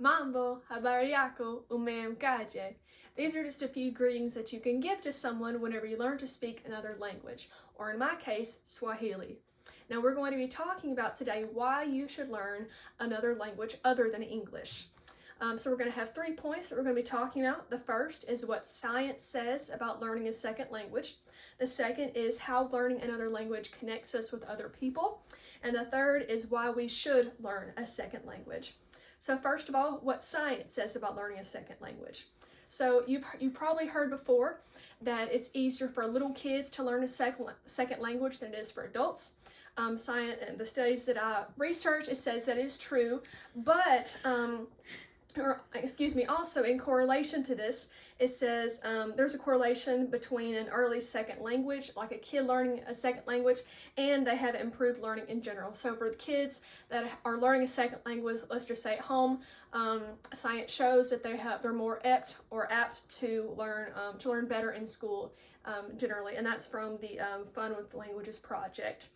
Mambo, habari yako, umeamkaje? These are just a few greetings that you can give to someone whenever you learn to speak another language, or in my case, Swahili. Now we're going to be talking about today why you should learn another language other than English. So we're going to have 3 points that we're going to be talking about. The first is what science says about learning a second language. The second is how learning another language connects us with other people. And the third is why we should learn a second language. So first of all, what science says about learning a second language. So you probably heard before that it's easier for little kids to learn a second language than it is for adults. Science and the studies that I researched, it says that is true, but also in correlation to this, it says there's a correlation between an early second language, like a kid learning a second language, and they have improved learning in general. So for the kids that are learning a second language, let's just say at home, science shows that they're more apt to learn better in school generally, and that's from the Fun with Languages project.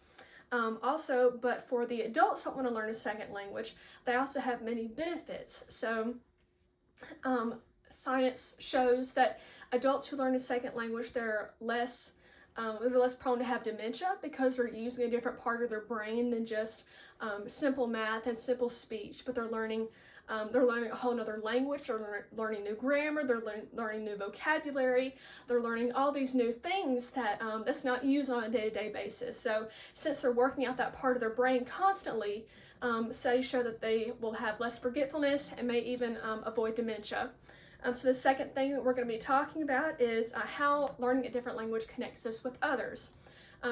But for the adults that want to learn a second language, they also have many benefits. So science shows that adults who learn a second language, they're less prone to have dementia because they're using a different part of their brain than just simple math and simple speech, but they're learning a whole other language. They're learning new grammar, they're learning new vocabulary, they're learning all these new things that's not used on a day-to-day basis. So since they're working out that part of their brain constantly, studies show that they will have less forgetfulness and may even avoid dementia. So the second thing that we're going to be talking about is how learning a different language connects us with others.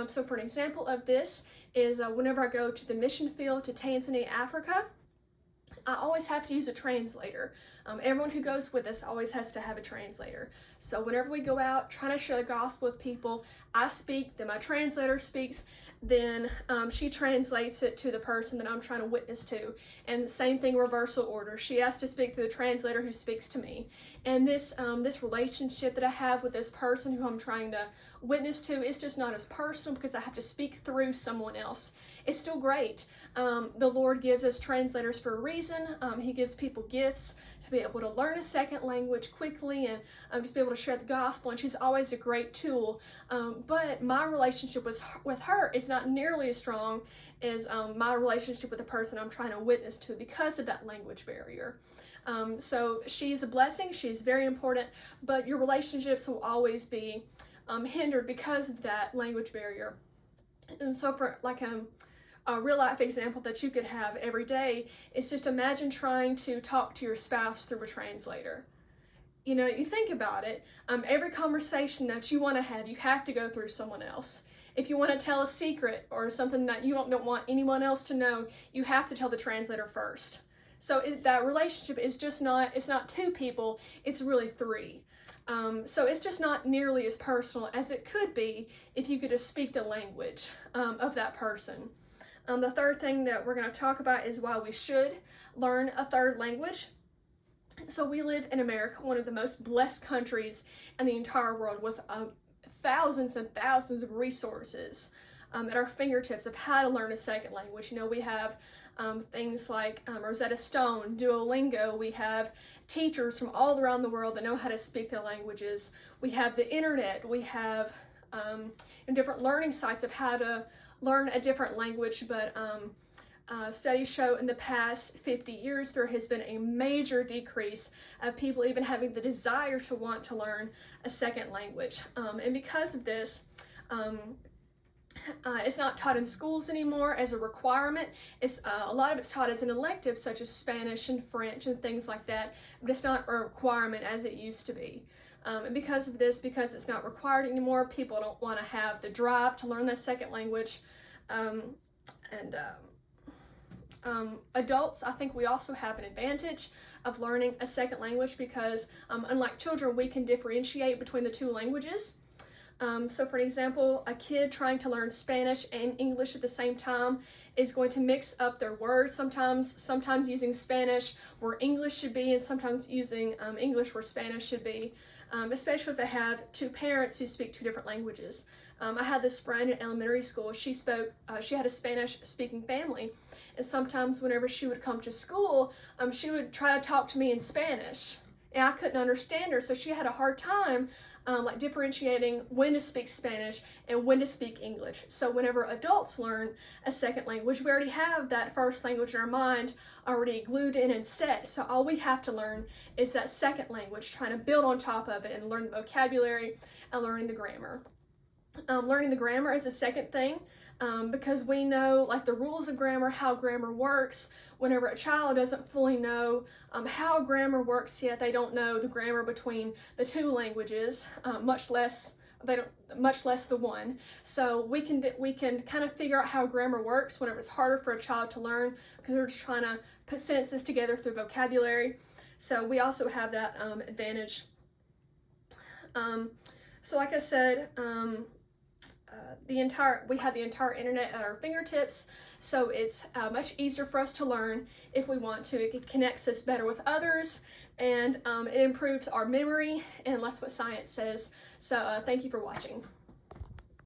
So for an example of this is whenever I go to the mission field to Tanzania, Africa, I always have to use a translator. Everyone who goes with us always has to have a translator. So whenever we go out trying to share the gospel with people, I speak, then my translator speaks, then she translates it to the person that I'm trying to witness to. And the same thing, reversal order. She has to speak to the translator who speaks to me. And this relationship that I have with this person who I'm trying to witness to is just not as personal because I have to speak through someone else. It's still great. The Lord gives us translators for a reason. He gives people gifts to be able to learn a second language quickly and just be able to share the gospel, and she's always a great tool. But my relationship with her is not nearly as strong as my relationship with the person I'm trying to witness to because of that language barrier. So she's a blessing, she's very important, but your relationships will always be hindered because of that language barrier. And so for a real life example that you could have every day is just imagine trying to talk to your spouse through a translator. You know, you think about it, every conversation that you want to have, you have to go through someone else. If you want to tell a secret or something that you don't want anyone else to know, you have to tell the translator first. So that relationship is it's not two people, it's really three. So it's just not nearly as personal as it could be if you could just speak the language of that person. The third thing that we're going to talk about is why we should learn a third language. So we live in America, one of the most blessed countries in the entire world, with thousands and thousands of resources at our fingertips of how to learn a second language. You know, we have things like Rosetta Stone, Duolingo. We have teachers from all around the world that know how to speak the languages. We have the internet. We have different learning sites of how to learn a different language, but studies show in the past 50 years there has been a major decrease of people even having the desire to want to learn a second language. And because of this, it's not taught in schools anymore as a requirement. A lot of it's taught as an elective, such as Spanish and French and things like that, but it's not a requirement as it used to be. And because of this, because it's not required anymore, people don't want to have the drive to learn that second language. Adults, I think we also have an advantage of learning a second language because unlike children, we can differentiate between the two languages. So for example, a kid trying to learn Spanish and English at the same time is going to mix up their words, sometimes using Spanish where English should be, and sometimes using English where Spanish should be, especially if they have two parents who speak two different languages. I had this friend in elementary school. She had a Spanish speaking family, and sometimes whenever she would come to school, she would try to talk to me in Spanish, and I couldn't understand her, so she had a hard time like differentiating when to speak Spanish and when to speak English. So whenever adults learn a second language, we already have that first language in our mind already glued in and set. So all we have to learn is that second language, trying to build on top of it and learn the vocabulary and learning the grammar. Learning the grammar is the second thing, because we know like the rules of grammar, how grammar works. Whenever a child doesn't fully know how grammar works yet, they don't know the grammar between the two languages, much less the one. So we can kind of figure out how grammar works whenever it's harder for a child to learn, because they're just trying to put sentences together through vocabulary. So we also have that advantage. So like I said, we have the entire internet at our fingertips, so it's much easier for us to learn if we want to. It connects us better with others, and it improves our memory, and that's what science says. So thank you for watching.